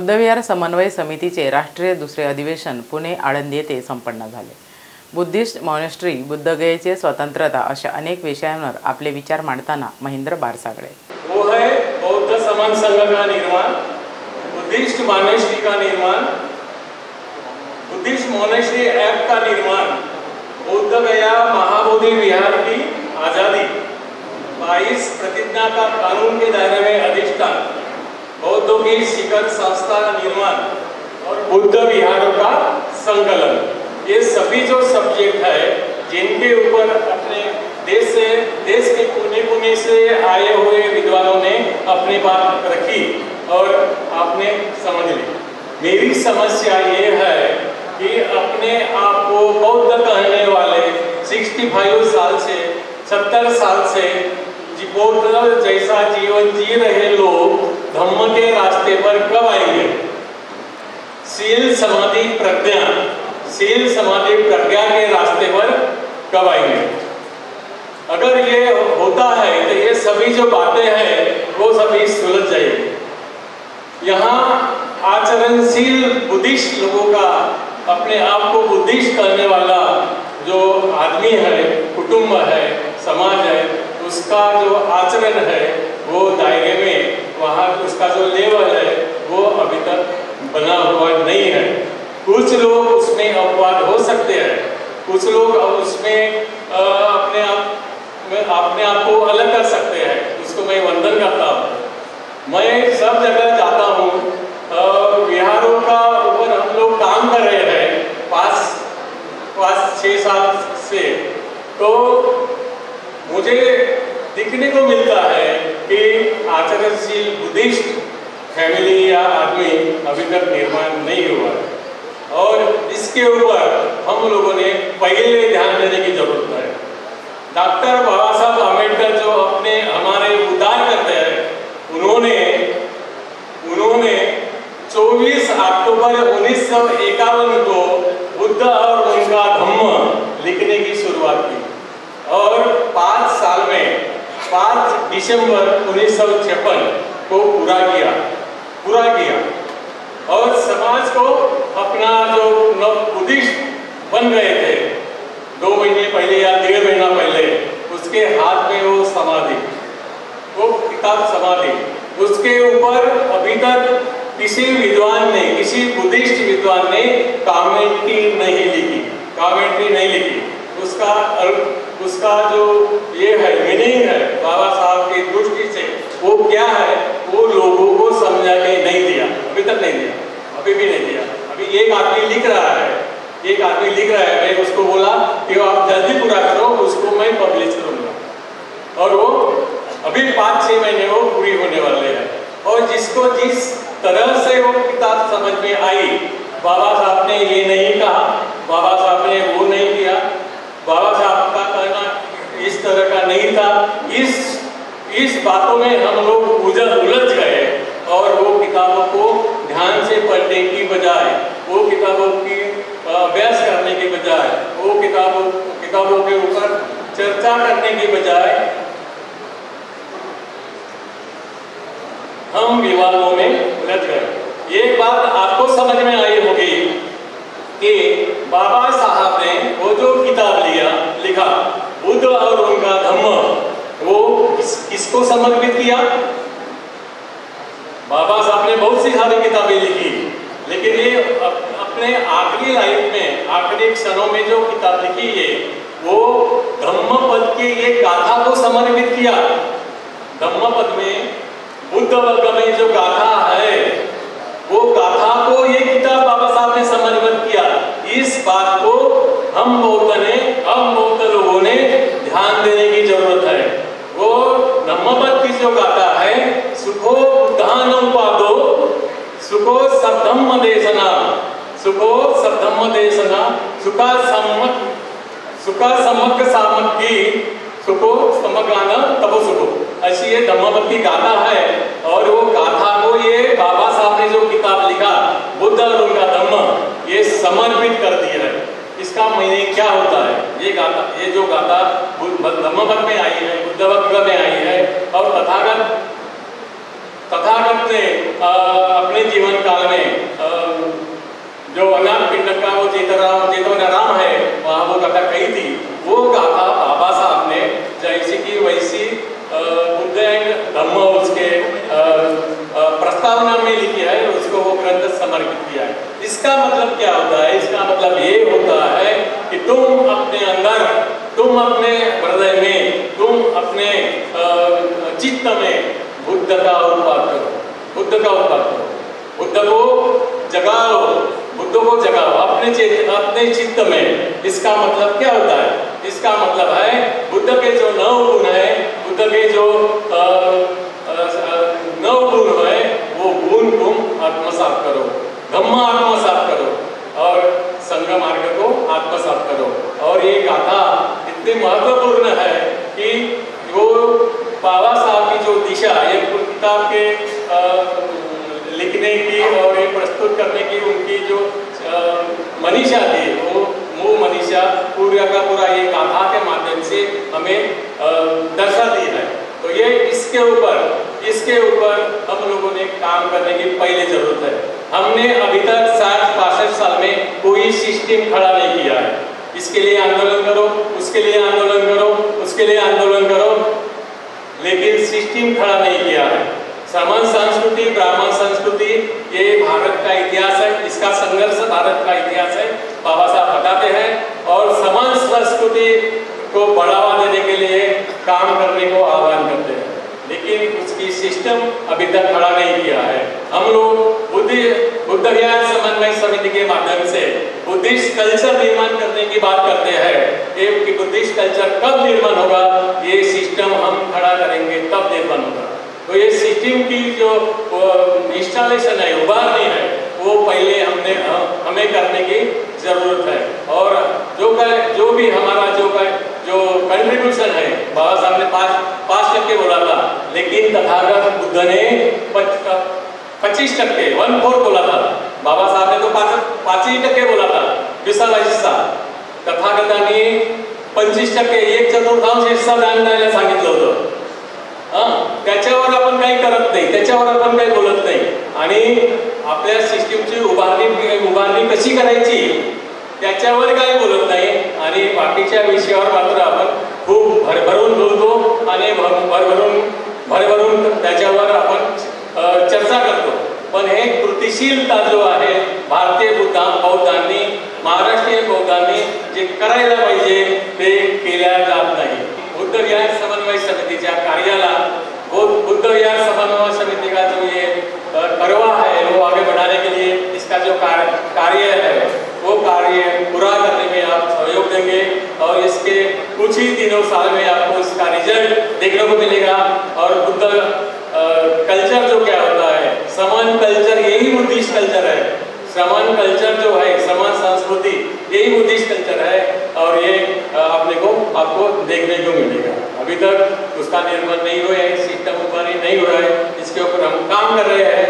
बुद्धविहार समन्वय समितीचे राष्ट्रीय दुसरे अधिवेशन पुणे आळंदी येथे संपन्न झाले। बुद्धिस्ट मॉनेस्ट्री, बुद्धगयेचे स्वतंत्रता अशा अनेक विषयांवर आपले विचार मांडताना महेंद्र बारसागळे। वो है बौद्ध समाज संघ का निर्माण, बुद्धिस्ट मॉनेस्ट्री का निर्माण, बुद्धिस्ट मॉनेस्ट्री एक्ट का निर्माण, बुद्ध गया महाबोधि विहार की आज़ादी, 22 प्रतिज्ञा का कानून के दायरे में अधिष्ठान, बौद्धों की शिखर संस्था निर्माण और बुद्ध विहारों का संकलन, ये सभी जो सब्जेक्ट है जिनके ऊपर अपने देश के कोने से आए हुए विद्वानों ने अपनी बात रखी और आपने समझ ली। मेरी समस्या ये है कि अपने आप को बौद्ध कहने वाले 65 साल से 70 साल से बौद्ध जैसा जीवन जी रहे लोग धम्म के रास्ते पर कब आएंगे? शील समाधि प्रज्ञा के रास्ते पर कब आएंगे? अगर ये होता है तो ये सभी जो बातें हैं वो सभी सुलझ जाएगी। यहाँ आचरणशील बुद्धिस्ट लोगों का, अपने आप को बुद्धिस्ट करने वाला जो आदमी है, कुटुंब है, समाज है, उसका जो आचरण है वो दायरे में वहाँ उसका जो लेवल है वो अभी तक बना हुआ नहीं है। कुछ लोग उसमें अपवाद हो सकते हैं, कुछ लोग उसमें अपने आप को अलग कर सकते हैं, उसको मैं वंदन करता हूँ। मैं सब जगह जाता हूँ, विहारों का ऊपर हम लोग काम कर रहे हैं 5-6 साल से, तो मुझे दिखने को मिलता है कि आचरणशील बुद्धिस्ट फैमिली या आदमी अभी तक निर्माण नहीं हुआ है और इसके ऊपर हम लोगों ने पहले ध्यान देने की जरूरत है। डॉक्टर बाबा साहब आम्बेडकर जो अपने हमारे उद्धार करते हैं, उन्होंने 24 अक्टूबर 1951 को बुद्ध और उनका धम्म लिखने की शुरुआत की और 5 साल में 5 दिसंबर 1956 को पूरा किया और समाज को अपना जो बुद्धिस्ट बन गए थे 2 महीने पहले या 1.5 महीना पहले, उसके हाथ में वो किताब समाधि, उसके ऊपर अभी तक किसी बुद्धिस्ट विद्वान ने कमेंट्री नहीं लिखी। उसका जो ये है मीनिंग है बाबा साहब की दृष्टि से वो क्या है, वो लोगों को समझा के नहीं दिया, अभी भी नहीं दिया। अभी एक आदमी लिख रहा है, मैं उसको बोला कि आप जल्दी पूरा करो, उसको मैं पब्लिश करूंगा और वो अभी 5-6 महीने वो पूरी होने वाले हैं। और जिसको जिस तरह से वो किताब समझ में आई, बाबा साहब ने ये नहीं कहा, बाबा साहब ने वो नहीं किया, बाबा साहब का कहना इस तरह का नहीं था, इस बातों में हम लोग उलझ गए और वो किताबों को ध्यान से पढ़ने की बजाय, वो किताबों की अभ्यास करने की बजाय, वो किताबों के ऊपर चर्चा करने की बजाय हम विवादों में उलझ गए। एक बात आपको समझ में आई होगी कि बाबा साहब ने वो जो किताब लिखा बुद्ध और उनका धम्म, वो किसको समर्पित किया? बाबा साहब ने बहुत सी सारी किताबें लिखी, लेकिन ये अपने आखिरी लाइफ में, आखिरी क्षणों में जो किताब लिखी है वो धम्मपद की एक गाथा को समर्पित किया। धम्मपद में बुद्ध वर्ग में जो गाथा है, वो गाथा को ये किताब बाबा साहब ने समर्पित किया। इस बात को हम बौद्ध लोगों ने ध्यान देने की जरूरत है। वो धम्मपद की जो गाथा है, सुखो बुद्धानुपादो सुखो सद्धम्म देशना सुखा समग्र सामग्री सुखो समगान तपो सुखो, ऐसी ये धम्मपद की गाथा है। और वो गाथा को ये बाबा साहब ने जो किताब लिखा बुद्ध और उनका धम्म, ये समर्पित कर दिया है। इसका मीनिंग क्या होता है? ये जो गाथा धम्मपद में आई है, बुद्ध वर्ग में आई है और तथागत महाभारत ने अपने जीवन काल में जो अनाथ पिंडक का वो जेतवनाराम है, वहाँ वो कथा कही थी। वो गाथा बाबा साहब ने जैसी की वैसी बुद्ध एंड धम्म उसके प्रस्तावना में लिखी है, उसको वो ग्रंथ समर्पित किया है। इसका मतलब क्या होता है? इसका मतलब ये होता है कि तुम अपने अंदर, तुम अपने हृदय में, तुम अपने चित्त में बुद्ध का उत्पाद करो, बुद्ध का उत्पाद करो, बुद्ध को जगाओ, बुद्ध को जगाओ अपने चित्त में। इसका मतलब क्या होता है? इसका मतलब है बुद्ध के जो 9 गुण है, बुद्ध के जो 9 गुण है, वो गुण तुम आत्मसात करो, धम्म आत्मसात करो और संघ मार्ग को आत्मसात करो। और ये गाथा इतनी महत्वपूर्ण है कि वो बाबा साहब की जो दिशा, ये किताब के लिखने की और ये प्रस्तुत करने की उनकी जो मनीषा थी, वो मूल मनीषा पूरा का पूरा ये गाथा के माध्यम से हमें दर्शाती है। तो ये इसके ऊपर हम लोगों ने काम करने की पहले जरूरत है। हमने अभी तक 60-65 साल में कोई सिस्टम खड़ा नहीं किया है। इसके लिए आंदोलन करो, उसके लिए आंदोलन करो, उसके लिए आंदोलन करो, लेकिन सिस्टम खड़ा नहीं किया है। समान संस्कृति, ब्राह्मण संस्कृति, ये भारत का इतिहास है, इसका संघर्ष भारत का इतिहास है, बाबा साहब बताते हैं। और समान संस्कृति को बढ़ावा देने के लिए काम करने को आह्वान करते हैं, लेकिन उसकी सिस्टम अभी तक खड़ा नहीं किया है। हम लोग बुद्ध ज्ञान समन्वय समिति के माध्यम से बुद्धिस्ट कल्चर निर्माण करने की बात करते हैं। ये बुद्धिस्ट कल्चर कब निर्माण होगा? ये सिस्टम हम खड़ा करेंगे तब निर्माण होगा। तो ये सिस्टम की जो इंस्टॉलेशन है, उभारनी है, वो पहले हमें करने की जरूरत है। और जो भी हमारा जो कंट्रीब्यूशन है, बाबा साहब ने 5% बोला था, लेकिन तथागत बुद्ध ने 25%, 1/4 बोला था। बाबा साहब ने तो 5% बोला था, 20 हिस्सा। तथागतांनी 25%, 1/4 हिस्सा दान द्यायला सांगितलं होतं। त्याच्यावर आपण काही करत नाही, त्याच्यावर आपण काही बोलत नाही। आणि आपल्या सिस्टीमची उभारणी कशी करायची त्याच्यावर काही बोलत नाही, आणि बाकीच्या विषयावर मात्र आपण खूप भरभरून बोलतो आणि भरभरून त्याच्यावर आपण चर्चा करतो। पण हे कृतिशीलता जो आहे भारतीय बौद्धांनी, महाराष्ट्रीयन बौद्धांनी जे करायला पाहिजे ते केल्या जात नाही। बुद्ध ज्ञान समन्वय समितीच्या कार्याला, बुद्ध ज्ञान समन्वय समिति का जो ये करवा है, वो आगे बढ़ाने के लिए इसका जो कार्य है, वो कार्य पूरा करने में आप सहयोग देंगे। और इसके कुछ ही दिनों, साल में आपको इसका रिजल्ट देखने को मिलेगा। और बुद्ध कल्चर जो क्या होता है, समान कल्चर, यही बुद्धिस्ट कल्चर है। समान कल्चर जो है, समान संस्कृति, यही बुद्धिस्ट कल्चर है। और ये आपको देखने को मिलेगा। अभी तक उसका निर्माण नहीं हुआ है, सिस्टम ऊपर ही नहीं हो रहा है, इसके ऊपर हम काम कर रहे हैं।